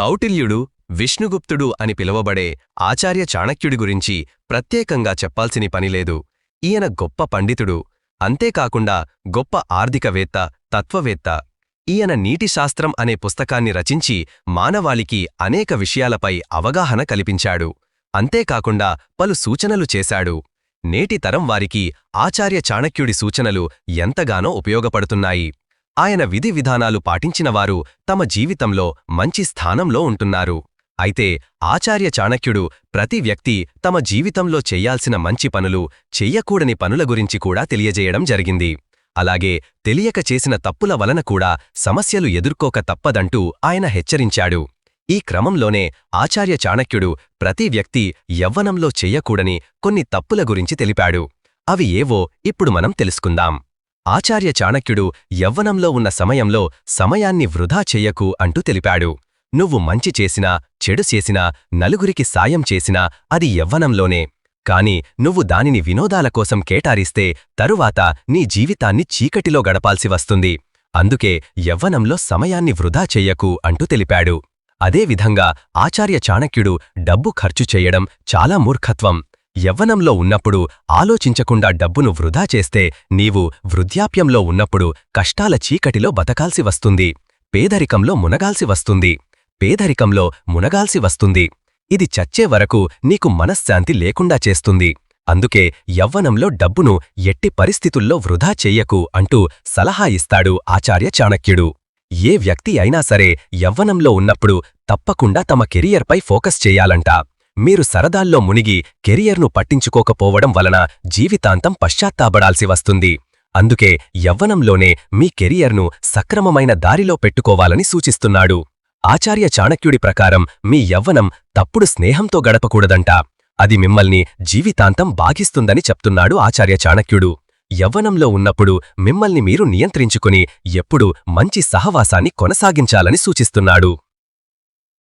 కౌటిల్యుడు విష్ణుగుప్తుడు అని పిలువబడే ఆచార్య చాణక్యుడి గురించి ప్రత్యేకంగా చెప్పాల్సిన పనిలేదు. ఈయన గొప్ప పండితుడు, అంతేకాకుండా గొప్ప ఆర్థికవేత్త, తత్వవేత్త. ఈయన నీటిశాస్త్రం అనే పుస్తకాన్ని రచించి మానవాళికి అనేక విషయాలపై అవగాహన కల్పించాడు. అంతేకాకుండా పలు సూచనలు చేశాడు. నేటి తరం వారికి ఆచార్య చాణక్యుడి సూచనలు ఎంతగానో ఉపయోగపడుతున్నాయి. ఆయన విధి విధానాలు పాటించినవారు తమ జీవితంలో మంచి స్థానంలో ఉంటున్నారు. అయితే ఆచార్య చాణక్యుడు ప్రతి వ్యక్తి తమ జీవితంలో చెయ్యాల్సిన మంచి పనులు, చెయ్యకూడని పనుల గురించి కూడా తెలియజేయడం జరిగింది. అలాగే తెలియక చేసిన తప్పుల వలన కూడా సమస్యలు ఎదుర్కోక తప్పదంటూ ఆయన హెచ్చరించాడు. ఈ క్రమంలోనే ఆచార్య చాణక్యుడు ప్రతి వ్యక్తి యవ్వనంలో చెయ్యకూడని కొన్ని తప్పుల గురించి తెలిపాడు. అవి ఏవో ఇప్పుడు మనం తెలుసుకుందాం. ఆచార్య చాణక్యుడు యవ్వనంలో ఉన్న సమయంలో సమయాన్ని వృధా చెయ్యకు అంటూ తెలిపాడు. నువ్వు మంచి చేసినా, చెడు చేసినా, నలుగురికి సాయం చేసినా అది యవ్వనంలోనే. కాని నువ్వు దానిని వినోదాల కోసం కేటారిస్తే తరువాత నీ జీవితాన్ని చీకటిలో గడపాల్సి వస్తుంది. అందుకే యవ్వనంలో సమయాన్ని వృధా చెయ్యకు అంటూ తెలిపాడు. అదేవిధంగా ఆచార్య చాణక్యుడు డబ్బు ఖర్చు చెయ్యడం చాలా మూర్ఖత్వం. యవ్వనంలో ఉన్నప్పుడు ఆలోచించకుండా డబ్బును వృధా చేస్తే నీవు వృద్ధాప్యంలో ఉన్నప్పుడు కష్టాల చీకటిలో బతకాల్సి వస్తుంది. పేదరికంలో మునగాల్సి వస్తుంది. ఇది చచ్చే వరకు నీకు మనశ్శాంతి లేకుండా చేస్తుంది. అందుకే యవ్వనంలో డబ్బును ఎట్టి పరిస్థితుల్లో వృధా చెయ్యకు అంటూ సలహా ఇస్తాడు ఆచార్య చాణక్యుడు. ఏ వ్యక్తి అయినా సరే యవ్వనంలో ఉన్నప్పుడు తప్పకుండా తమ కెరియర్పై ఫోకస్ చెయ్యాలంట. మీరు సరదాల్లో మునిగి కెరియర్ను పట్టించుకోకపోవడం వలన జీవితాంతం పశ్చాత్తాపడాల్సి వస్తుంది. అందుకే యవ్వనంలోనే మీ కెరియర్ను సక్రమమైన దారిలో పెట్టుకోవాలని సూచిస్తున్నాడు. ఆచార్య చాణక్యుడి ప్రకారం మీ యవ్వనం తప్పుడు స్నేహంతో గడపకూడదంట. అది మిమ్మల్ని జీవితాంతం బాధిస్తుందని చెప్తున్నాడు ఆచార్య చాణక్యుడు. యవ్వనంలో ఉన్నప్పుడు మిమ్మల్ని మీరు నియంత్రించుకుని ఎప్పుడూ మంచి సహవాసాన్ని కొనసాగించాలని సూచిస్తున్నాడు.